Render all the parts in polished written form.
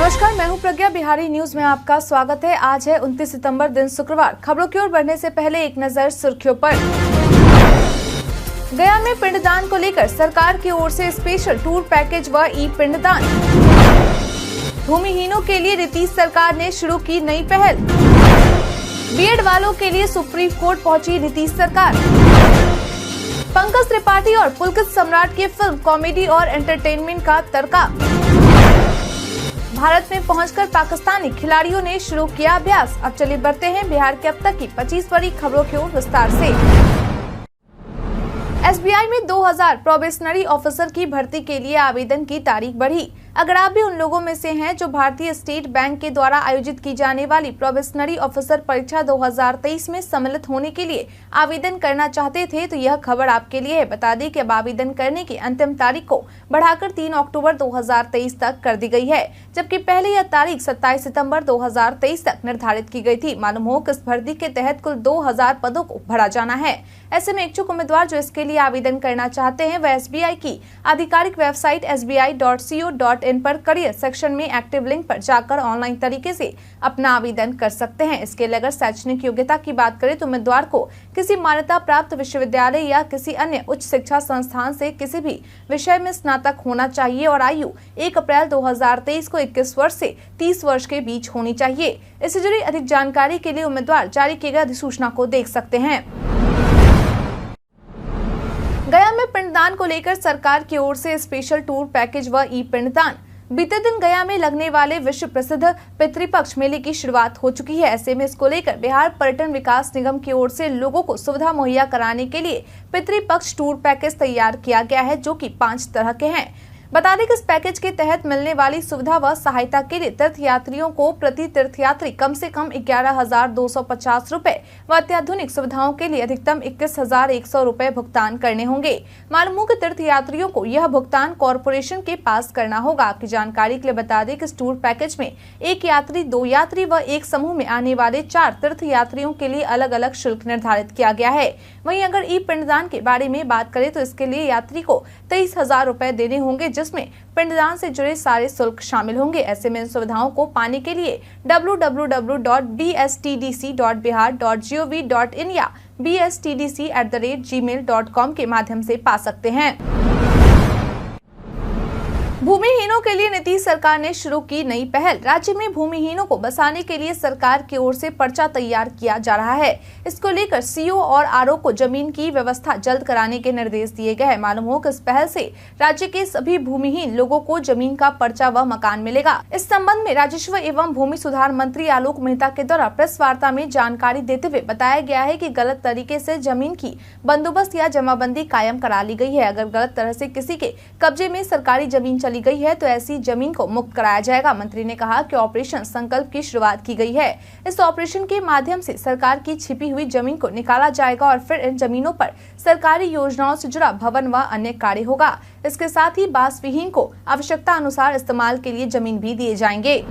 नमस्कार, मैं हूं प्रज्ञा। बिहारी न्यूज में आपका स्वागत है। आज है 29 सितंबर, दिन शुक्रवार। खबरों की ओर बढ़ने से पहले एक नजर सुर्खियों पर। गया में पिंडदान को लेकर सरकार की ओर से स्पेशल टूर पैकेज व ई पिंडदान। भूमिहीनों के लिए नीतीश सरकार ने शुरू की नई पहल। बीएड वालों के लिए सुप्रीम कोर्ट पहुंची नीतीश सरकार। पंकज त्रिपाठी और पुलकित सम्राट की फिल्म कॉमेडी और एंटरटेनमेंट का तड़का। भारत में पहुंचकर पाकिस्तानी खिलाड़ियों ने शुरू किया अभ्यास। अब चलिए बढ़ते हैं बिहार के अब तक की 25 बड़ी खबरों की ओर विस्तार से। एसबीआई में 2000 प्रोबेशनरी ऑफिसर की भर्ती के लिए आवेदन की तारीख बढ़ी। अगर आप भी उन लोगों में से हैं जो भारतीय स्टेट बैंक के द्वारा आयोजित की जाने वाली प्रोबेशनरी ऑफिसर परीक्षा 2023 में सम्मिलित होने के लिए आवेदन करना चाहते थे तो यह खबर आपके लिए है। बता दें कि अब आवेदन करने की अंतिम तारीख को बढ़ाकर 3 अक्टूबर 2023 तक कर दी गई है, जबकि पहले यह तारीख 27 सितंबर 2023 तक निर्धारित की गई थी। मालूम हो कि इस भर्ती के तहत कुल 2000 पदों को भरा जाना है। ऐसे में इच्छुक उम्मीदवार जो इसके लिए आवेदन करना चाहते हैं वह एसबीआई की आधिकारिक वेबसाइट sbi.co.in पर करियर सेक्शन में एक्टिव लिंक पर जाकर ऑनलाइन तरीके से अपना आवेदन कर सकते हैं। इसके लिए अगर शैक्षणिक योग्यता की बात करें तो उम्मीदवार को किसी मान्यता प्राप्त विश्वविद्यालय या किसी अन्य उच्च शिक्षा संस्थान से किसी भी विषय में स्नातक होना चाहिए और आयु 1 अप्रैल 2023 को 21 वर्ष से 30 वर्ष के बीच होनी चाहिए। इससे जुड़ी अधिक जानकारी के लिए उम्मीदवार जारी किए गए अधिसूचना को देख सकते हैं। गया में पिंडदान को लेकर सरकार की ओर से स्पेशल टूर पैकेज व ई पिंडदान। बीते दिन गया में लगने वाले विश्व प्रसिद्ध पितृपक्ष मेले की शुरुआत हो चुकी है। ऐसे में इसको लेकर बिहार पर्यटन विकास निगम की ओर से लोगों को सुविधा मुहैया कराने के लिए पितृपक्ष टूर पैकेज तैयार किया गया है, जो कि 5 तरह के हैं। बता दें कि इस पैकेज के तहत मिलने वाली सुविधा व सहायता के लिए तीर्थयात्रियों को प्रति तीर्थयात्री कम से कम 11,250 रुपए व अत्याधुनिक सुविधाओं के लिए अधिकतम 21,100 रुपए भुगतान करने होंगे। मालूम हो कि तीर्थयात्रियों को यह भुगतान कॉरपोरेशन के पास करना होगा। आपकी जानकारी के लिए बता दें कि इस टूर पैकेज में 1 यात्री, 2 यात्री व एक समूह में आने वाले 4 तीर्थयात्रियों के लिए अलग अलग शुल्क निर्धारित किया गया है। वहीं अगर ई पिंडदान के बारे में बात करें तो इसके लिए यात्री को 23,000 रुपए देने होंगे, जिसमें पिंडदान से जुड़े सारे शुल्क शामिल होंगे। ऐसे में इन सुविधाओं को पाने के लिए www.bstdc.bihar.gov.in या bstdc@gmail.com के माध्यम से पा सकते हैं। भूमिहीनों के लिए नीतीश सरकार ने शुरू की नई पहल। राज्य में भूमिहीनों को बसाने के लिए सरकार की ओर से पर्चा तैयार किया जा रहा है। इसको लेकर सीओ और आरओ को जमीन की व्यवस्था जल्द कराने के निर्देश दिए गए हैं। मालूम हो कि इस पहल से राज्य के सभी भूमिहीन लोगों को जमीन का पर्चा व मकान मिलेगा। इस संबंध में राजस्व एवं भूमि सुधार मंत्री आलोक मेहता के द्वारा प्रेस वार्ता में जानकारी देते हुए बताया गया है कि गलत तरीके से जमीन की बंदोबस्त या जमाबंदी कायम करा ली गई है। अगर गलत तरह से किसी के कब्जे में सरकारी जमीन चली गई है तो ऐसी जमीन को मुक्त कराया जाएगा। मंत्री ने कहा कि ऑपरेशन संकल्प की शुरुआत की गई है। इस ऑपरेशन के माध्यम से सरकार की छिपी हुई जमीन को निकाला जाएगा और फिर इन जमीनों पर सरकारी योजनाओं से जुड़ा भवन व अन्य कार्य होगा। इसके साथ ही बासविहीन को आवश्यकता अनुसार इस्तेमाल के लिए जमीन भी दिए जाएंगे।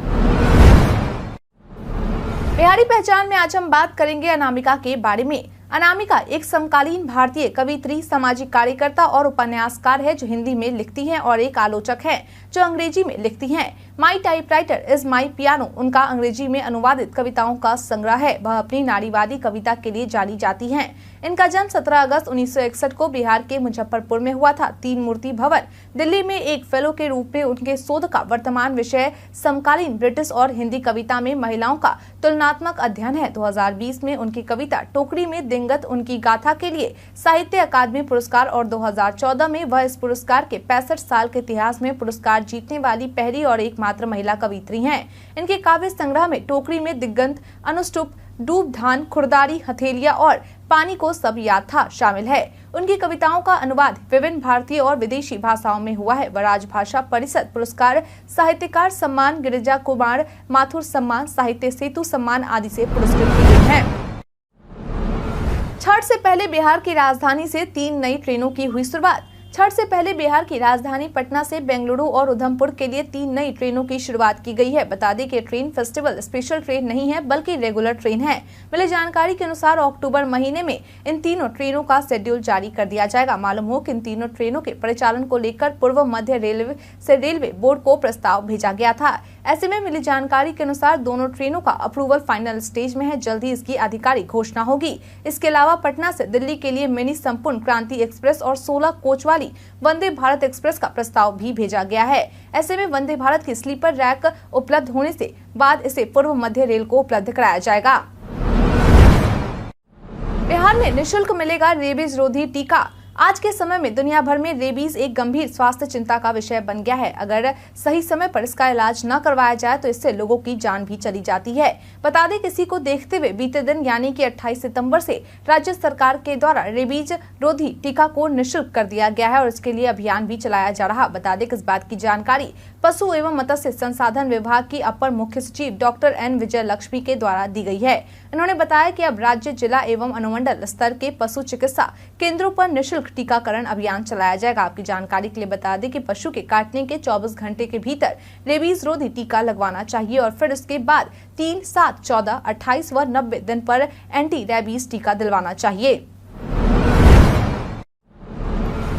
बिहारी पहचान में आज हम बात करेंगे अनामिका के बारे में। अनामिका एक समकालीन भारतीय कवियत्री, सामाजिक कार्यकर्ता और उपन्यासकार है जो हिंदी में लिखती हैं और एक आलोचक है जो अंग्रेजी में लिखती हैं। माई टाइपराइटर इज माई पियानो उनका अंग्रेजी में अनुवादित कविताओं का संग्रह है। वह अपनी नारीवादी कविता के लिए जानी जाती हैं। इनका जन्म 17 अगस्त 1961 को बिहार के मुजफ्फरपुर में हुआ था। 3 मूर्ति भवन दिल्ली में एक फेलो के रूप में उनके शोध का वर्तमान विषय समकालीन ब्रिटिश और हिंदी कविता में महिलाओं का तुलनात्मक अध्ययन है। 2020 में उनकी कविता टोकरी में दिंगत उनकी गाथा के लिए साहित्य अकादमी पुरस्कार और 2014 में वह इस पुरस्कार के 65 साल के इतिहास में पुरस्कार जीतने वाली पहली और एकमात्र महिला कवियत्री हैं। इनके काव्य संग्रह में टोकरी में दिगंत, अनुष्टुप, डूब धान, खुरदारी, हथेलिया और पानी को सब याद था शामिल है। उनकी कविताओं का अनुवाद विभिन्न भारतीय और विदेशी भाषाओं में हुआ है। वह राजभाषा परिषद पुरस्कार, साहित्यकार सम्मान, गिरिजा कुमार माथुर सम्मान, साहित्य सेतु सम्मान आदि से पुरस्कृत की गई है। छठ से पहले बिहार की राजधानी से 3 नई ट्रेनों की हुई शुरुआत। छठ से पहले बिहार की राजधानी पटना से बेंगलुरु और उधमपुर के लिए 3 नई ट्रेनों की शुरुआत की गई है। बता दें कि ट्रेन फेस्टिवल स्पेशल ट्रेन नहीं है बल्कि रेगुलर ट्रेन है। मिली जानकारी के अनुसार अक्टूबर महीने में इन तीनों ट्रेनों का शेड्यूल जारी कर दिया जाएगा। मालूम हो कि इन तीनों ट्रेनों के परिचालन को लेकर पूर्व मध्य रेलवे से रेलवे बोर्ड को प्रस्ताव भेजा गया था। ऐसे में मिली जानकारी के अनुसार दोनों ट्रेनों का अप्रूवल फाइनल स्टेज में है। जल्द ही इसकी आधिकारिक घोषणा होगी। इसके अलावा पटना से दिल्ली के लिए मिनी संपूर्ण क्रांति एक्सप्रेस और 16 कोच वाली वंदे भारत एक्सप्रेस का प्रस्ताव भी भेजा गया है। ऐसे में वंदे भारत की स्लीपर रैक उपलब्ध होने से बाद इसे पूर्व मध्य रेल को उपलब्ध कराया जाएगा। बिहार में निःशुल्क मिलेगा रेबीज रोधी टीका। आज के समय में दुनिया भर में रेबीज एक गंभीर स्वास्थ्य चिंता का विषय बन गया है। अगर सही समय पर इसका इलाज न करवाया जाए तो इससे लोगों की जान भी चली जाती है। बता दें, किसी को देखते हुए बीते दिन यानी कि 28 सितंबर से राज्य सरकार के द्वारा रेबीज रोधी टीका को निःशुल्क कर दिया गया है और इसके लिए अभियान भी चलाया जा रहा। बता दें कि इस बात की जानकारी पशु एवं मत्स्य संसाधन विभाग की अपर मुख्य सचिव डॉक्टर एन विजय लक्ष्मी के द्वारा दी गई है। उन्होंने बताया कि अब राज्य, जिला एवं अनुमंडल स्तर के पशु चिकित्सा केंद्रों पर निःशुल्क टीकाकरण अभियान चलाया जाएगा। आपकी जानकारी के लिए बता दें कि पशु के काटने के 24 घंटे के भीतर रेबीज रोधी टीका लगवाना चाहिए और फिर उसके बाद 3, 7, 14, 28 व 90 दिन पर एंटी रेबीज टीका दिलवाना चाहिए।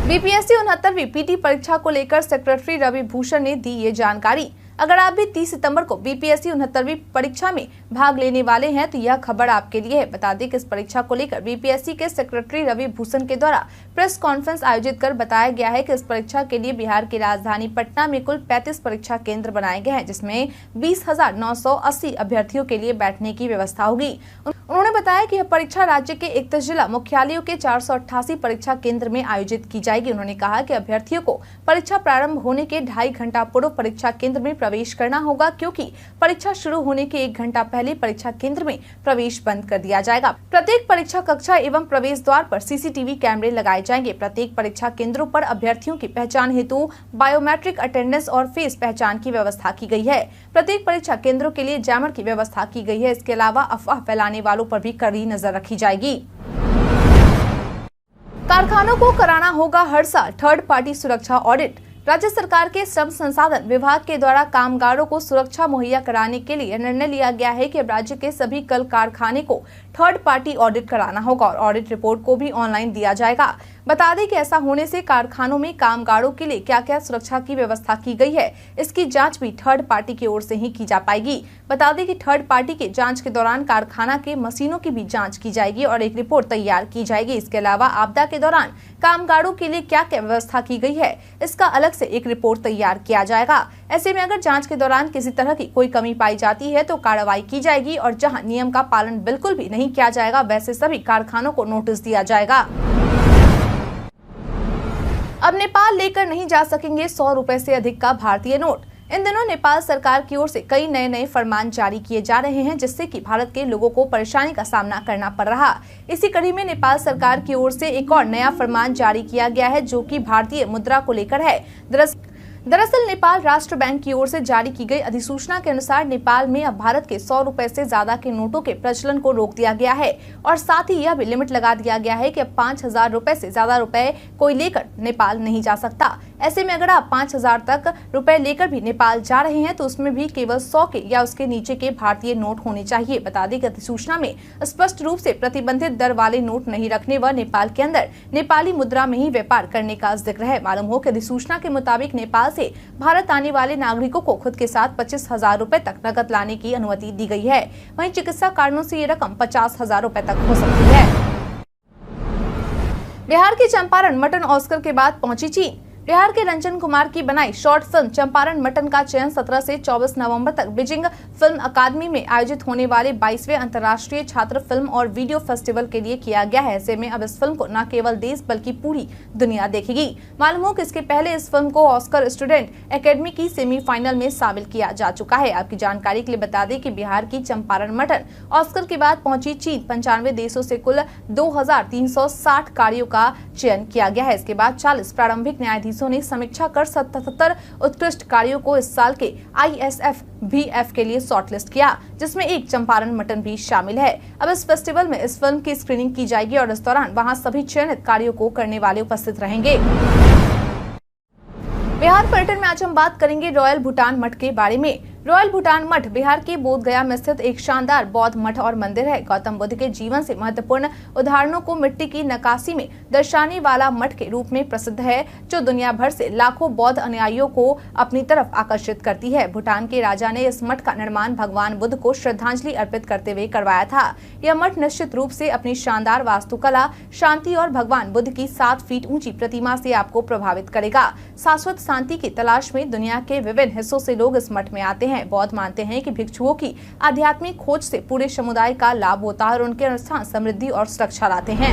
बीपीएससी 69वीं पीटी परीक्षा को लेकर सेक्रेटरी रवि भूषण ने दी ये जानकारी। अगर आप भी 30 सितंबर को बीपीएससी 69वीं परीक्षा में भाग लेने वाले हैं तो यह खबर आपके लिए है। बता दें कि इस परीक्षा को लेकर बीपीएससी के सेक्रेटरी रवि भूषण के द्वारा प्रेस कॉन्फ्रेंस आयोजित कर बताया गया है कि इस परीक्षा के लिए बिहार की राजधानी पटना में कुल 35 परीक्षा केंद्र बनाए गए हैं, जिसमें 20,980 अभ्यर्थियों के लिए बैठने की व्यवस्था होगी। उन्होंने बताया कि यह परीक्षा राज्य के 31 जिला मुख्यालयों के 488 परीक्षा केंद्र में आयोजित की जाएगी। उन्होंने कहा कि अभ्यर्थियों को परीक्षा प्रारंभ होने के 2.5 घंटा पूर्व परीक्षा केंद्र में प्रवेश करना होगा, क्योंकि परीक्षा शुरू होने के 1 घंटा पहले परीक्षा केंद्र में प्रवेश बंद कर दिया जाएगा। प्रत्येक परीक्षा कक्षा एवं प्रवेश द्वार पर सीसीटीवी कैमरे लगाए जाएंगे। प्रत्येक परीक्षा केंद्रों पर अभ्यर्थियों की पहचान हेतु बायोमेट्रिक अटेंडेंस और फेस पहचान की व्यवस्था की गई है। प्रत्येक परीक्षा केंद्रों के लिए जैमर की व्यवस्था की गई है। इसके अलावा अफवाह फैलाने वालों पर भी कड़ी नजर रखी जाएगी। कारखानों को कराना होगा हर साल थर्ड पार्टी सुरक्षा ऑडिट। राज्य सरकार के श्रम संसाधन विभाग के द्वारा कामगारों को सुरक्षा मुहैया कराने के लिए निर्णय लिया गया है कि राज्य के सभी कल कारखाने को थर्ड पार्टी ऑडिट कराना होगा और ऑडिट रिपोर्ट को भी ऑनलाइन दिया जाएगा। बता दें कि ऐसा होने से कारखानों में कामगारों के लिए क्या क्या सुरक्षा की व्यवस्था की गई है, इसकी जांच भी थर्ड पार्टी की ओर से ही की जा पाएगी। बता दें कि थर्ड पार्टी के जांच के दौरान कारखाना के मशीनों की भी जांच की जाएगी और एक रिपोर्ट तैयार की जाएगी। इसके अलावा आपदा के दौरान कामगारों के लिए क्या क्या व्यवस्था की गई है, इसका अलग से एक रिपोर्ट तैयार किया जाएगा। ऐसे में अगर जांच के दौरान किसी तरह की कोई कमी पाई जाती है तो कार्रवाई की जाएगी और जहां नियम का पालन बिल्कुल भी नहीं किया जाएगा वैसे सभी कारखानों को नोटिस दिया जाएगा। अब नेपाल लेकर नहीं जा सकेंगे 100 रुपए से अधिक का भारतीय नोट। इन दिनों नेपाल सरकार की ओर से कई नए फरमान जारी किए जा रहे हैं, जिससे कि भारत के लोगों को परेशानी का सामना करना पड़ रहा। इसी कड़ी में नेपाल सरकार की ओर से एक और नया फरमान जारी किया गया है, जो कि भारतीय मुद्रा को लेकर है। दरअसल नेपाल राष्ट्र बैंक की ओर से जारी की गई अधिसूचना के अनुसार नेपाल में अब भारत के 100 रुपए से ज्यादा के नोटों के प्रचलन को रोक दिया गया है और साथ ही यह भी लिमिट लगा दिया गया है कि अब 5,000 रुपए से ज्यादा रुपए कोई लेकर नेपाल नहीं जा सकता। ऐसे में अगर आप 5,000 तक रुपए लेकर भी नेपाल जा रहे हैं तो उसमें भी केवल 100 के या उसके नीचे के भारतीय नोट होने चाहिए। बता दें कि अधिसूचना में स्पष्ट रूप से प्रतिबंधित दर वाले नोट नहीं रखने व नेपाल के अंदर नेपाली मुद्रा में ही व्यापार करने का जिक्र है। मालूम हो कि अधिसूचना के मुताबिक नेपाल से भारत आने वाले नागरिकों को खुद के साथ 25,000 रुपए तक नकद लाने की अनुमति दी गई है। वहीं चिकित्सा कारणों से ये रकम 50,000 रुपए तक हो सकती है। बिहार के चंपारण मटन ऑस्कर के बाद पहुंची चीन। बिहार के रंजन कुमार की बनाई शॉर्ट फिल्म चंपारण मटन का चयन 17 से 24 नवंबर तक बीजिंग फिल्म अकादमी में आयोजित होने वाले 22वें अंतर्राष्ट्रीय छात्र फिल्म और वीडियो फेस्टिवल के लिए किया गया है। ऐसे में अब इस फिल्म को न केवल देश बल्कि पूरी दुनिया देखेगी। मालूम हो कि इसके पहले इस फिल्म को ऑस्कर स्टूडेंट एकेडमी की सेमीफाइनल में शामिल किया जा चुका है। आपकी जानकारी के लिए बता दें कि बिहार की चंपारण मटन ऑस्कर के बाद पहुंची चीन। 95 देशों से कुल 2,360 कार्यों का चयन किया गया है। इसके बाद 40 प्रारंभिक न्यायाधीशों ने समीक्षा कर 77 उत्कृष्ट कार्यों को इस साल के ISFBF के लिए शॉर्टलिस्ट किया, जिसमें एक चंपारण मटन भी शामिल है। अब इस फेस्टिवल में इस फिल्म की स्क्रीनिंग की जाएगी और इस दौरान वहां सभी चयनित कार्यों को करने वाले उपस्थित रहेंगे। बिहार पर्यटन में आज हम बात करेंगे रॉयल भूटान मठ के बारे में। रॉयल भूटान मठ बिहार के बोधगया में स्थित एक शानदार बौद्ध मठ और मंदिर है। गौतम बुद्ध के जीवन से महत्वपूर्ण उदाहरणों को मिट्टी की नक्काशी में दर्शाने वाला मठ के रूप में प्रसिद्ध है, जो दुनिया भर से लाखों बौद्ध अनुयायियों को अपनी तरफ आकर्षित करती है। भूटान के राजा ने इस मठ का निर्माण भगवान बुद्ध को श्रद्धांजलि अर्पित करते हुए करवाया था। यह मठ निश्चित रूप से अपनी शानदार वास्तुकला, शांति और भगवान बुद्ध की 7 फीट ऊंची प्रतिमा से आपको प्रभावित करेगा। शाश्वत शांति की तलाश में दुनिया के विभिन्न हिस्सों से लोग इस मठ में आते हैं। बौद्ध मानते हैं कि भिक्षुओं की आध्यात्मिक खोज से पूरे समुदाय का लाभ होता है और उनके अनुसार समृद्धि और सुरक्षा लाते हैं।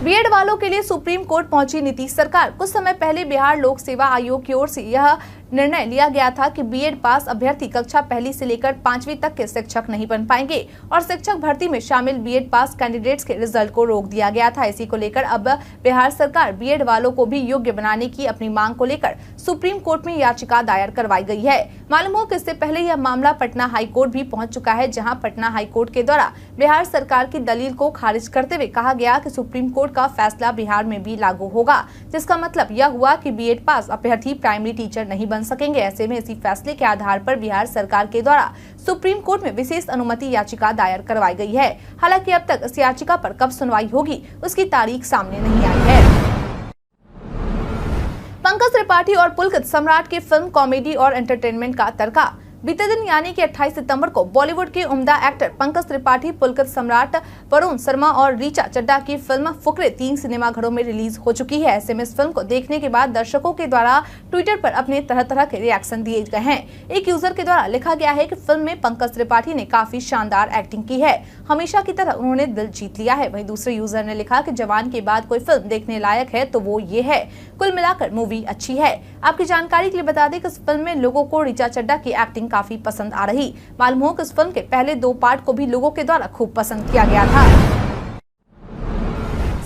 बीएड वालों के लिए सुप्रीम कोर्ट पहुंची नीतीश सरकार। कुछ समय पहले बिहार लोक सेवा आयोग की ओर से यह निर्णय लिया गया था कि बीएड पास अभ्यर्थी कक्षा 1 से लेकर 5वीं तक के शिक्षक नहीं बन पाएंगे और शिक्षक भर्ती में शामिल बीएड पास कैंडिडेट्स के रिजल्ट को रोक दिया गया था। इसी को लेकर अब बिहार सरकार बीएड वालों को भी योग्य बनाने की अपनी मांग को लेकर सुप्रीम कोर्ट में याचिका दायर करवाई गई है। मालूम हो कि इससे पहले यह मामला पटना हाई कोर्ट भी पहुंच चुका है, जहां पटना हाई कोर्ट के द्वारा बिहार सरकार की दलील को खारिज करते हुए कहा गया कि सुप्रीम कोर्ट का फैसला बिहार में भी लागू होगा, जिसका मतलब यह हुआ कि बीएड पास अभ्यर्थी प्राइमरी टीचर नहीं बन सकेंगे। ऐसे में इसी फैसले के आधार पर बिहार सरकार के द्वारा सुप्रीम कोर्ट में विशेष अनुमति याचिका दायर करवाई गई है। हालांकि अब तक इस याचिका पर कब सुनवाई होगी, उसकी तारीख सामने नहीं आई है। पंकज त्रिपाठी और पुलकित सम्राट की फिल्म कॉमेडी और एंटरटेनमेंट का तड़का। बीते दिन यानी कि 28 सितंबर को बॉलीवुड के उम्दा एक्टर पंकज त्रिपाठी, पुलकित सम्राट वरुण शर्मा और ऋचा चड्ढा की फिल्म फुकरे 3 सिनेमाघरों में रिलीज हो चुकी है। ऐसे में इस फिल्म को देखने के बाद दर्शकों के द्वारा ट्विटर पर अपने तरह तरह के रिएक्शन दिए गए हैं। एक यूजर के द्वारा लिखा गया है कि फिल्म में पंकज त्रिपाठी ने काफी शानदार एक्टिंग की है, हमेशा की तरह उन्होंने दिल जीत लिया है। वहीं दूसरे यूजर ने लिखा कि जवान के बाद कोई फिल्म देखने लायक है तो वो ये है। कुल मिलाकर मूवी अच्छी है। आपकी जानकारी के लिए बता दें कि इस फिल्म में लोगों को ऋचा चड्ढा की एक्टिंग काफी पसंद आ रही। मालूम हो कि इस फिल्म के पहले 2 पार्ट को भी लोगों के द्वारा खूब पसंद किया गया था।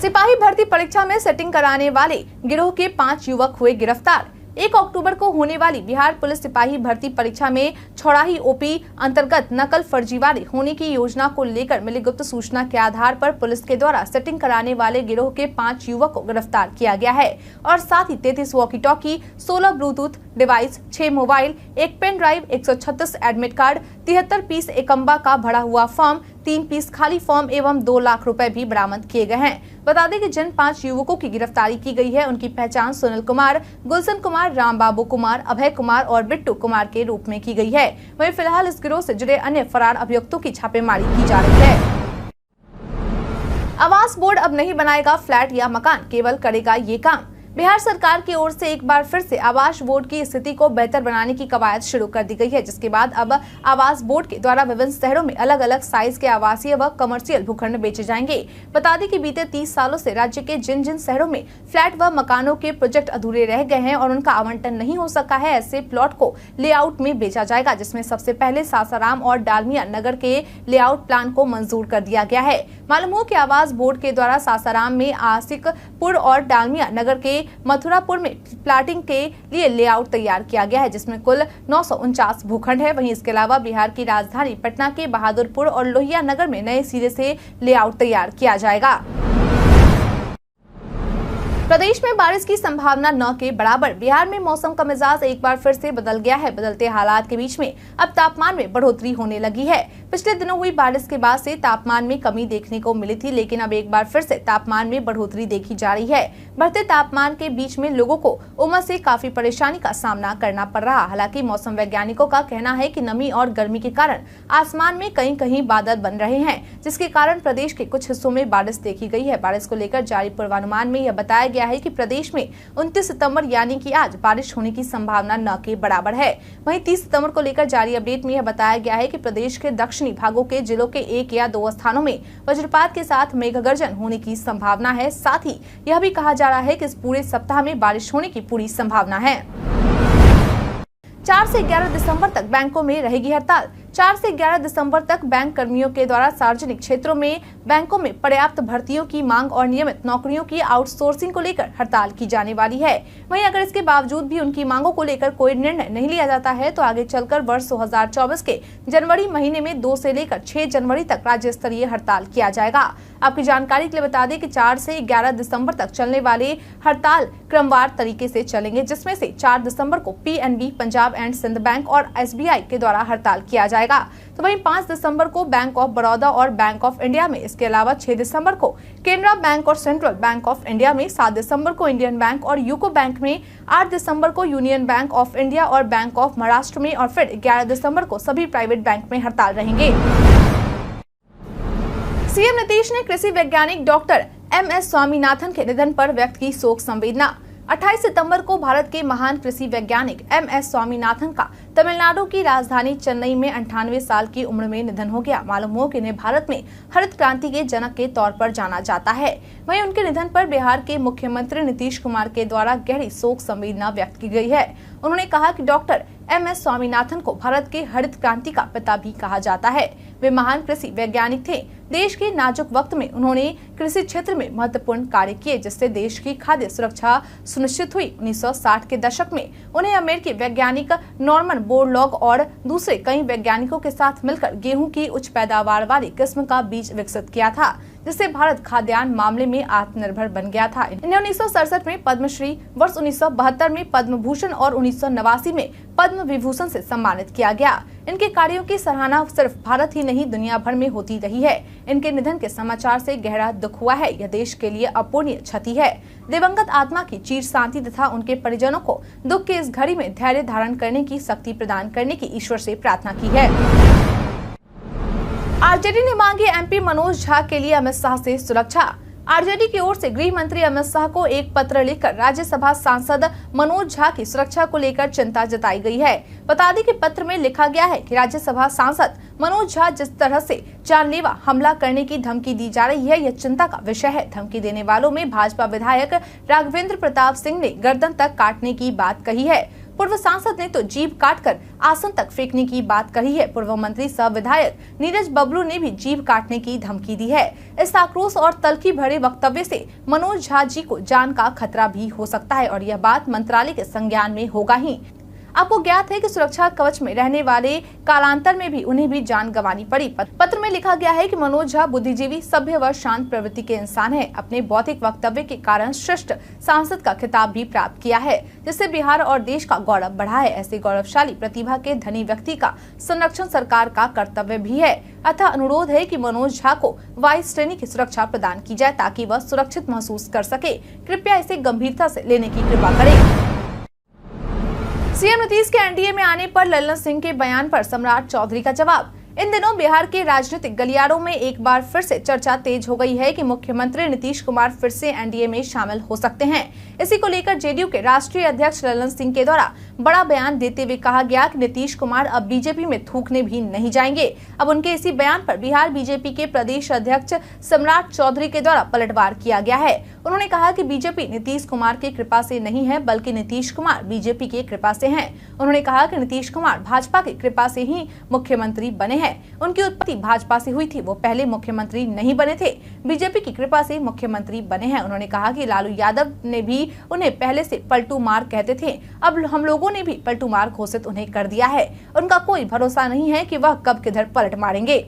सिपाही भर्ती परीक्षा में सेटिंग कराने वाले गिरोह के 5 युवक हुए गिरफ्तार। 1 अक्टूबर को होने वाली बिहार पुलिस सिपाही भर्ती परीक्षा में छौड़ाही ओपी अंतर्गत नकल फर्जीवाड़े होने की योजना को लेकर मिली गुप्त सूचना के आधार पर पुलिस के द्वारा सेटिंग कराने वाले गिरोह के 5 युवक को गिरफ्तार किया गया है और साथ ही 33 walkie talkie, 16 Bluetooth device, 6 mobile, 1 pen drive, 136 admit card, 73 piece एकम्बा का भरा हुआ फॉर्म, 3 पीस खाली फॉर्म एवं 2 लाख रुपए भी बरामद किए गए हैं। बता दें कि जिन 5 युवकों की गिरफ्तारी की गई है उनकी पहचान सुनील कुमार, गुलशन कुमार, रामबाबू कुमार, अभय कुमार और बिट्टू कुमार के रूप में की गई है। वहीं फिलहाल इस गिरोह से जुड़े अन्य फरार अभियुक्तों की छापेमारी की जा रही है। आवास बोर्ड अब नहीं बनाएगा फ्लैट या मकान, केवल करेगा ये काम। बिहार सरकार की ओर से एक बार फिर से आवास बोर्ड की स्थिति को बेहतर बनाने की कवायद शुरू कर दी गई है, जिसके बाद अब आवास बोर्ड के द्वारा विभिन्न शहरों में अलग अलग साइज के आवासीय व कमर्शियल भूखंड बेचे जाएंगे। बता दें कि बीते 30 सालों से राज्य के जिन जिन शहरों में फ्लैट व मकानों के प्रोजेक्ट अधूरे रह गए हैं और उनका आवंटन नहीं हो सका है, ऐसे प्लॉट को लेआउट में बेचा जाएगा, जिसमें सबसे पहले सासाराम और डालमिया नगर के लेआउट प्लान को मंजूर कर दिया गया है। मालूम हो कि आवास बोर्ड के द्वारा सासाराम में आशिकपुर और डालमिया नगर के मथुरापुर में प्लाटिंग के लिए लेआउट तैयार किया गया है, जिसमें कुल 949 भूखंड है। वहीं इसके अलावा बिहार की राजधानी पटना के बहादुरपुर और लोहिया नगर में नए सिरे से लेआउट तैयार किया जाएगा। प्रदेश में बारिश की संभावना न के बराबर। बिहार में मौसम का मिजाज एक बार फिर से बदल गया है। बदलते हालात के बीच में अब तापमान में बढ़ोतरी होने लगी है। पिछले दिनों हुई बारिश के बाद से तापमान में कमी देखने को मिली थी, लेकिन अब एक बार फिर से तापमान में बढ़ोतरी देखी जा रही है। बढ़ते तापमान के बीच में लोगों को उमस से काफी परेशानी का सामना करना पड़ रहा। हालांकि मौसम वैज्ञानिकों का कहना है कि नमी और गर्मी के कारण आसमान में कहीं कहीं बादल बन रहे हैं, जिसके कारण प्रदेश के कुछ हिस्सों में बारिश देखी गई है। बारिश को लेकर जारी पूर्वानुमान में यह बताया गया है कि प्रदेश में 29 सितंबर यानी कि आज बारिश होने की संभावना न के बराबर है। वहीं 30 सितंबर को लेकर जारी अपडेट में यह बताया गया है कि प्रदेश के दक्षिणी भागों के जिलों के 1 या 2 स्थानों में वज्रपात के साथ मेघ गर्जन होने की संभावना है। साथ ही यह भी कहा जा रहा है कि इस पूरे सप्ताह में बारिश होने की पूरी संभावना है। 4 से 11 दिसंबर तक बैंकों में रहेगी हड़ताल। 4 से 11 दिसंबर तक बैंक कर्मियों के द्वारा सार्वजनिक क्षेत्रों में बैंकों में पर्याप्त भर्तियों की मांग और नियमित नौकरियों की आउटसोर्सिंग को लेकर हड़ताल की जाने वाली है। वहीं अगर इसके बावजूद भी उनकी मांगों को लेकर कोई निर्णय नहीं लिया जाता है तो आगे चलकर वर्ष 2024 के जनवरी महीने में 2 से लेकर 6 जनवरी तक राज्य स्तरीय हड़ताल किया जाएगा। आपकी जानकारी के लिए बता दें कि 4 से 11 दिसंबर तक चलने वाले हड़ताल क्रमवार तरीके से चलेंगे, जिसमें से 4 दिसंबर को PNB, Punjab and Sindh bank और एसबीआई के द्वारा हड़ताल किया जाएगा। तो वहीं 5 दिसंबर को बैंक ऑफ बड़ौदा और बैंक ऑफ इंडिया में, इसके अलावा 6 दिसंबर को केनरा बैंक और सेंट्रल बैंक ऑफ इंडिया में, 7 दिसंबर को इंडियन बैंक और यूको बैंक में, 8 दिसंबर को यूनियन बैंक ऑफ इंडिया और बैंक ऑफ महाराष्ट्र में और फिर 11 दिसंबर को सभी प्राइवेट बैंक में हड़ताल रहेंगे। सीएम नीतीश ने कृषि वैज्ञानिक डॉक्टर एमएस स्वामीनाथन के निधन पर व्यक्त की शोक संवेदना। 28 सितंबर को भारत के महान कृषि वैज्ञानिक एमएस स्वामीनाथन का तमिलनाडु की राजधानी चेन्नई में 98 साल की उम्र में निधन हो गया। मालूम हो कि इन्हें भारत में हरित क्रांति के जनक के तौर पर जाना जाता है। वहीं उनके निधन पर बिहार के मुख्यमंत्री नीतीश कुमार के द्वारा गहरी शोक संवेदना व्यक्त की गई है। उन्होंने कहा कि डॉक्टर एमएस स्वामीनाथन को भारत के हरित क्रांति का पिता भी कहा जाता है। वे महान कृषि वैज्ञानिक थे। देश के नाजुक वक्त में उन्होंने कृषि क्षेत्र में महत्वपूर्ण कार्य किए, जिससे देश की खाद्य सुरक्षा सुनिश्चित हुई। 1960 के दशक में उन्हें अमेरिकी वैज्ञानिक नॉर्मन बोरलॉग और दूसरे कई वैज्ञानिकों के साथ मिलकर गेहूं की उच्च पैदावार वाली किस्म का बीज विकसित किया था, जिससे भारत खाद्यान्न मामले में आत्मनिर्भर बन गया था। इन्हें 1967 में पद्मश्री, वर्ष 1972 में पद्म भूषण और 1989 में पद्म विभूषण से सम्मानित किया गया। इनके कार्यों की सराहना सिर्फ भारत ही नहीं दुनिया भर में होती रही है। इनके निधन के समाचार से गहरा दुख हुआ है। यह देश के लिए अपूरणीय क्षति है। दिवंगत आत्मा की चिर शांति तथा उनके परिजनों को दुख की इस घड़ी में धैर्य धारण करने की शक्ति प्रदान करने की ईश्वर से प्रार्थना की है। आरजेडी ने मांगी एमपी मनोज झा के लिए अमित शाह से सुरक्षा। आरजेडी की ओर से गृह मंत्री अमित शाह को एक पत्र लिखकर राज्यसभा सांसद मनोज झा की सुरक्षा को लेकर चिंता जताई गई है। बता दें कि पत्र में लिखा गया है कि राज्यसभा सांसद मनोज झा जिस तरह से जानलेवा हमला करने की धमकी दी जा रही है, यह चिंता का विषय है। धमकी देने वालों में भाजपा विधायक राघवेंद्र प्रताप सिंह ने गर्दन तक काटने की बात कही है। पूर्व सांसद ने तो जीभ काटकर आसन तक फेंकने की बात कही है। पूर्व मंत्री सह विधायक नीरज बबलू ने भी जीभ काटने की धमकी दी है। इस आक्रोश और तल्खी भरे वक्तव्य से मनोज झा जी को जान का खतरा भी हो सकता है और यह बात मंत्रालय के संज्ञान में होगा ही। आपको ज्ञात है कि सुरक्षा कवच में रहने वाले कालांतर में भी उन्हें भी जान गंवानी पड़ी। पत्र में लिखा गया है कि मनोज झा बुद्धिजीवी, सभ्य व शांत प्रवृत्ति के इंसान हैं। अपने बौद्धिक वक्तव्य के कारण श्रेष्ठ सांसद का खिताब भी प्राप्त किया है, जिससे बिहार और देश का गौरव बढ़ा है। ऐसे गौरवशाली प्रतिभा के धनी व्यक्ति का संरक्षण सरकार का कर्तव्य भी है। अतः अनुरोध है कि मनोज झा को वायु श्रेणी की सुरक्षा प्रदान की जाए ताकि वह सुरक्षित महसूस कर सके। कृपया इसे गंभीरता से लेने की कृपा करें। सीएम नीतीश के एनडीए में आने पर लल्लन सिंह के बयान पर सम्राट चौधरी का जवाब। इन दिनों बिहार के राजनीतिक गलियारों में एक बार फिर से चर्चा तेज हो गई है कि मुख्यमंत्री नीतीश कुमार फिर से एनडीए में शामिल हो सकते हैं। इसी को लेकर जेडीयू के राष्ट्रीय अध्यक्ष लल्लन सिंह के द्वारा बड़ा बयान देते हुए कहा गया कि नीतीश कुमार अब बीजेपी में थूकने भी नहीं जाएंगे। अब उनके इसी बयान पर बिहार बीजेपी के प्रदेश अध्यक्ष सम्राट चौधरी के द्वारा पलटवार किया गया है। उन्होंने कहा कि बीजेपी नीतीश कुमार की कृपा से नहीं है, बल्कि नीतीश कुमार बीजेपी की कृपा से हैं। उन्होंने कहा कि नीतीश कुमार भाजपा की कृपा से ही मुख्यमंत्री बने हैं। उनकी उत्पत्ति भाजपा से हुई थी, वो पहले मुख्यमंत्री नहीं बने थे, बीजेपी की कृपा से मुख्यमंत्री बने हैं। उन्होंने कहा कि लालू यादव ने भी उन्हें पहले से पलटू मार कहते थे, अब हम लोगों ने भी पलटू मार घोषित उन्हें कर दिया है। उनका कोई भरोसा नहीं है कि वह कब किधर पलट मारेंगे।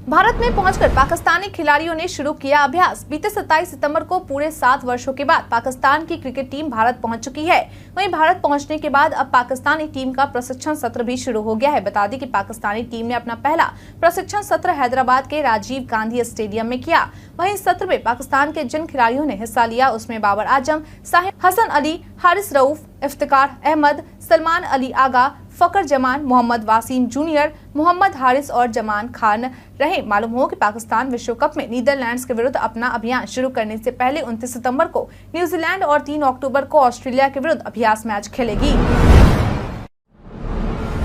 भारत में पहुंचकर पाकिस्तानी खिलाड़ियों ने शुरू किया अभ्यास। बीते 27 सितंबर को पूरे 7 वर्षों के बाद पाकिस्तान की क्रिकेट टीम भारत पहुंच चुकी है। वहीं भारत पहुंचने के बाद अब पाकिस्तानी टीम का प्रशिक्षण सत्र भी शुरू हो गया है। बता दें कि पाकिस्तानी टीम ने अपना पहला प्रशिक्षण सत्र हैदराबाद के राजीव गांधी स्टेडियम में किया। वहीं इस सत्र में पाकिस्तान के जिन खिलाड़ियों ने हिस्सा लिया उसमें बाबर आजम, साहिब हसन अली, हारिस रऊफ, इफ्तिकार अहमद, सलमान अली आगा, फकर जमान, मोहम्मद वासीम जूनियर, मोहम्मद हारिस और जमान खान रहे। मालूम हो कि पाकिस्तान विश्व कप में नीदरलैंड्स के विरुद्ध अपना अभियान शुरू करने से पहले 29 सितंबर को न्यूजीलैंड और 3 अक्टूबर को ऑस्ट्रेलिया के विरुद्ध अभ्यास मैच खेलेगी।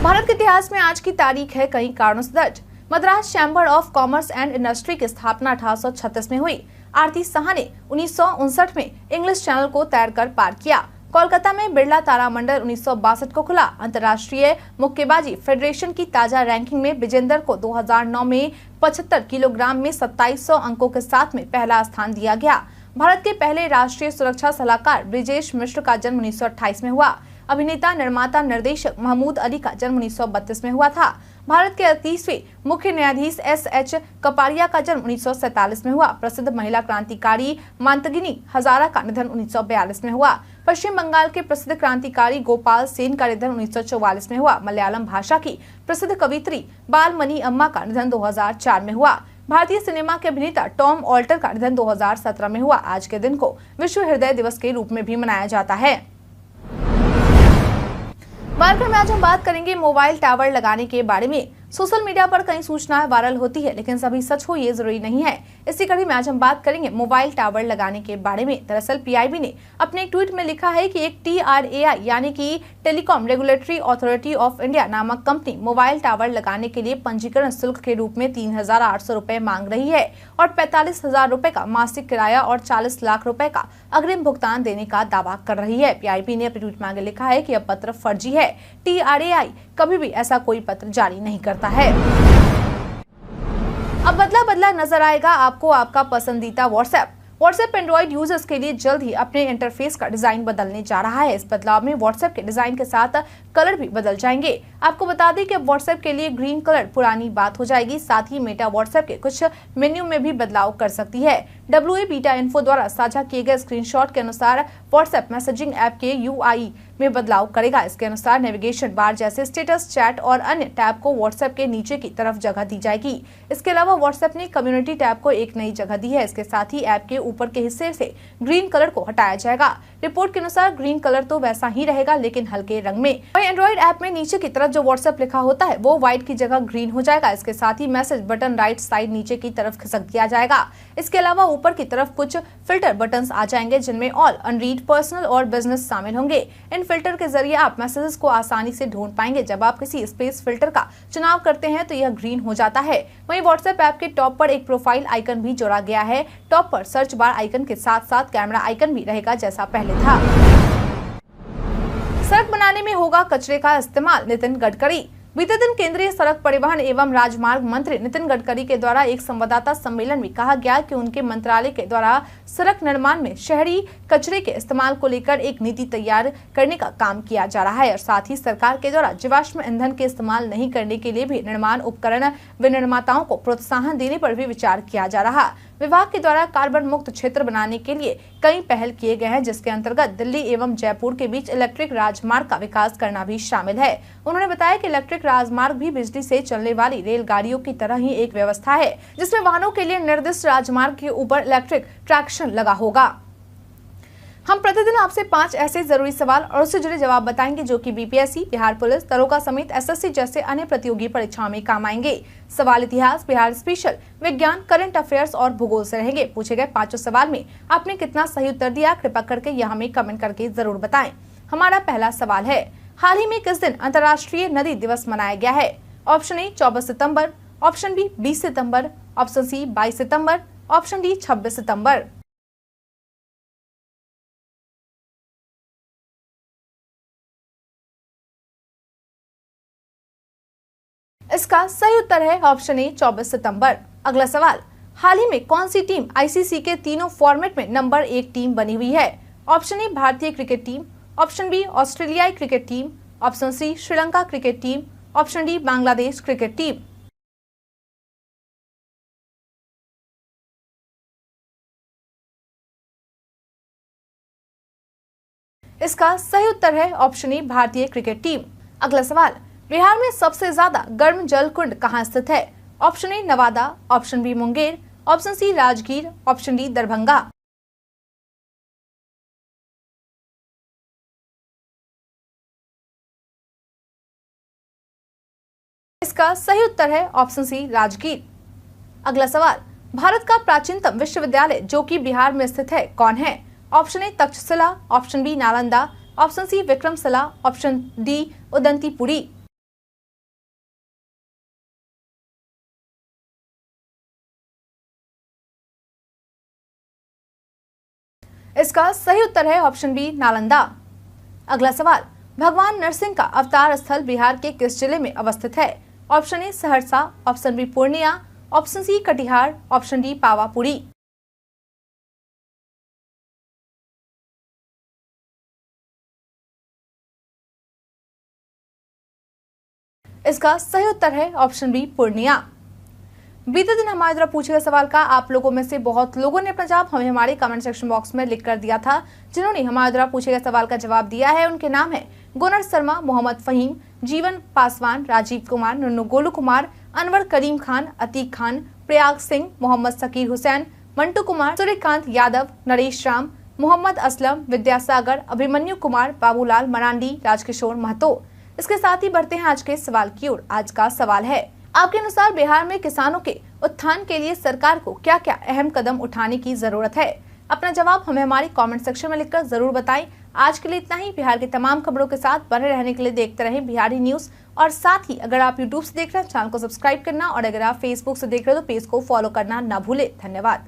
भारत के इतिहास में आज की तारीख है कई कारणों से दर्ज। Madras chamber of commerce and industry की स्थापना 1836 में हुई। आरती साहा ने 1959 में इंग्लिश चैनल को तैरकर पार किया। कोलकाता में बिरला तारामंडल 1962 को खुला। अंतर्राष्ट्रीय मुक्केबाजी फेडरेशन की ताजा रैंकिंग में विजेंदर को 2009 में 75 किलोग्राम में 2700 अंकों के साथ में पहला स्थान दिया गया। भारत के पहले राष्ट्रीय सुरक्षा सलाहकार ब्रिजेश मिश्र का जन्म 1928 में हुआ। अभिनेता, निर्माता, निर्देशक महमूद अली का जन्म 1932 में हुआ था। भारत के 38वें मुख्य न्यायाधीश एस.एच. कपाड़िया का जन्म 1947 में हुआ। प्रसिद्ध महिला क्रांतिकारी मातंगिनी हजारा का निधन 1942 में हुआ। पश्चिम बंगाल के प्रसिद्ध क्रांतिकारी गोपाल सेन का निधन 1944 में हुआ। मलयालम भाषा की प्रसिद्ध कवियत्री बालमणि अम्मा का निधन 2004 में हुआ। भारतीय सिनेमा के अभिनेता टॉम ऑल्टर का निधन 2017 में हुआ। आज के दिन को विश्व हृदय दिवस के रूप में भी मनाया जाता है। कार्यक्रम में आज हम बात करेंगे मोबाइल टावर लगाने के बारे में। सोशल मीडिया पर कई सूचनाएं वायरल होती है, लेकिन सभी सच हो ये जरूरी नहीं है। इसी कड़ी में आज हम बात करेंगे मोबाइल टावर लगाने के बारे में। दरअसल पीआईबी ने अपने एक ट्वीट में लिखा है कि एक TRAI यानी कि telecom regulatory authority of India नामक कंपनी मोबाइल टावर लगाने के लिए पंजीकरण शुल्क के रूप में 3,800 रुपए मांग रही है और 45,000 रुपए का मासिक किराया और 40 लाख रुपए का अग्रिम भुगतान देने का दावा कर रही है। पीआईबी ने अपने ट्वीट में आगे लिखा है कि यह पत्र फर्जी है। TRAI कभी भी ऐसा कोई पत्र जारी नहीं करता है। अब बदला नजर आएगा आपको आपका पसंदीदा व्हाट्सएप एंड्रॉइड यूजर्स के लिए जल्द ही अपने इंटरफेस का डिजाइन बदलने जा रहा है। इस बदलाव में व्हाट्सएप के डिजाइन के साथ कलर भी बदल जाएंगे। आपको बता दें कि व्हाट्सएप के लिए ग्रीन कलर पुरानी बात हो जाएगी। साथ ही मेटा व्हाट्सएप के कुछ मेन्यू में भी बदलाव कर सकती है। WA बीटा इन्फो द्वारा साझा किए गए स्क्रीनशॉट के अनुसार व्हाट्सएप मैसेजिंग ऐप के UI में बदलाव करेगा। इसके अनुसार नेविगेशन बार जैसे स्टेटस, चैट और अन्य टैब को व्हाट्सएप के नीचे की तरफ जगह दी जाएगी। इसके अलावा व्हाट्सएप ने कम्युनिटी टैब को एक नई जगह दी है। इसके साथ ही ऐप के ऊपर के हिस्से से ग्रीन कलर को हटाया जाएगा। रिपोर्ट के अनुसार ग्रीन कलर तो वैसा ही रहेगा, लेकिन हल्के रंग में। वहीं एंड्रॉइड ऐप में नीचे की तरफ जो व्हाट्सएप लिखा होता है वो व्हाइट की जगह ग्रीन हो जाएगा। इसके साथ ही मैसेज बटन राइट साइड नीचे की तरफ खिसक दिया जाएगा। इसके अलावा ऊपर की तरफ कुछ फिल्टर बटन्स आ जाएंगे, जिनमें ऑल, अनरीड, पर्सनल और बिजनेस शामिल होंगे। इन फिल्टर के जरिए आप मैसेजेस को आसानी से ढूंढ पाएंगे। जब आप किसी स्पेस फिल्टर का चुनाव करते हैं तो यह ग्रीन हो जाता है। वहीं व्हाट्सएप ऐप के टॉप पर एक प्रोफाइल आइकन भी जोड़ा गया है। टॉप पर सर्च बार आइकन के साथ साथ कैमरा आइकन भी रहेगा जैसा पहले था। सड़क बनाने में होगा कचरे का इस्तेमाल, नितिन गडकरी। बीते दिन केंद्रीय सड़क परिवहन एवं राजमार्ग मंत्री नितिन गडकरी के द्वारा एक संवाददाता सम्मेलन में कहा गया कि उनके मंत्रालय के द्वारा सड़क निर्माण में शहरी कचरे के इस्तेमाल को लेकर एक नीति तैयार करने का काम किया जा रहा है और साथ ही सरकार के द्वारा जीवाश्म ईंधन के इस्तेमाल नहीं करने के लिए भी निर्माण उपकरण विनिर्माताओं को प्रोत्साहन देने पर भी विचार किया जा रहा। विभाग के द्वारा कार्बन मुक्त क्षेत्र बनाने के लिए कई पहल किए गए हैं, जिसके अंतर्गत दिल्ली एवं जयपुर के बीच इलेक्ट्रिक राजमार्ग का विकास करना भी शामिल है। उन्होंने बताया कि इलेक्ट्रिक राजमार्ग भी बिजली से चलने वाली रेलगाड़ियों की तरह ही एक व्यवस्था है, जिसमें वाहनों के लिए निर्दिष्ट राजमार्ग के ऊपर इलेक्ट्रिक ट्रैक्शन लगा होगा। हम प्रतिदिन आपसे 5 ऐसे जरूरी सवाल और उससे जुड़े जवाब बताएंगे जो कि बीपीएससी, बिहार पुलिस, दरोगा समेत एसएससी जैसे अन्य प्रतियोगी परीक्षाओं में काम आएंगे। सवाल इतिहास, बिहार स्पेशल, विज्ञान, करंट अफेयर्स और भूगोल से रहेंगे। पूछे गए 5 सवाल में आपने कितना सही उत्तर दिया, कृपया करके यह हमें कमेंट करके जरूर बताएं। हमारा पहला सवाल है, हाल ही में किस दिन अंतर्राष्ट्रीय नदी दिवस मनाया गया है? ऑप्शन ए 24 सितम्बर, ऑप्शन बी 20 सितम्बर, ऑप्शन सी 22 सितम्बर, ऑप्शन डी 26 सितम्बर। इसका सही उत्तर है ऑप्शन ए 24 सितंबर। अगला सवाल, हाल ही में कौन सी टीम आईसीसी के तीनों फॉर्मेट में नंबर 1 टीम बनी हुई है? ऑप्शन ए भारतीय क्रिकेट टीम, ऑप्शन बी ऑस्ट्रेलियाई cricket team, option C Sri Lanka cricket team, option D Bangladesh cricket team. इसका सही उत्तर है ऑप्शन ए भारतीय क्रिकेट टीम। अगला सवाल, बिहार में सबसे ज्यादा गर्म जल कुंड कहाँ स्थित है? Option A Nawada, option B Munger, option C Rajgir, option D Darbhanga. इसका सही उत्तर है ऑप्शन सी राजगीर। अगला सवाल, भारत का प्राचीनतम विश्वविद्यालय जो कि बिहार में स्थित है कौन है? Option A Takshashila, option B Nalanda, option C Vikramshila, option D Udantipuri. इसका सही उत्तर है ऑप्शन बी नालंदा। अगला सवाल, भगवान नरसिंह का अवतार स्थल बिहार के किस जिले में अवस्थित है? Option A Saharsa, option B Purnia, option C Katihar, option D Pawapuri. इसका सही उत्तर है ऑप्शन बी पूर्णिया। बीते दिन हमारे द्वारा पूछे गए सवाल का आप लोगों में से बहुत लोगों ने अपना जवाब हमें हमारे कमेंट सेक्शन बॉक्स में लिख कर दिया था। जिन्होंने हमारे द्वारा पूछे गए सवाल का जवाब दिया है उनके नाम है गुनर शर्मा, मोहम्मद फहीम, जीवन पासवान, राजीव कुमार, नुन्नू गोलू कुमार, अनवर करीम खान, अतीक खान, प्रयाग सिंह, मोहम्मद सकीर हुसैन, मंटू कुमार, सूर्यकांत यादव, नरेश राम, मोहम्मद असलम, विद्यासागर, अभिमन्यु कुमार, बाबूलाल मरांडी, राजकिशोर महतो। इसके साथ ही बढ़ते हैं आज के सवाल की ओर। आज का सवाल है, आपके अनुसार बिहार में किसानों के उत्थान के लिए सरकार को क्या क्या अहम कदम उठाने की जरूरत है? अपना जवाब हमें हमारी कमेंट सेक्शन में लिखकर जरूर बताएं। आज के लिए इतना ही। बिहार की तमाम खबरों के साथ बने रहने के लिए देखते रहें बिहारी न्यूज। और साथ ही अगर आप यूट्यूब से देख रहे हैं चैनल को सब्सक्राइब करना, और अगर आप फेसबुक से देख रहे हो तो पेज को फॉलो करना न भूले। धन्यवाद।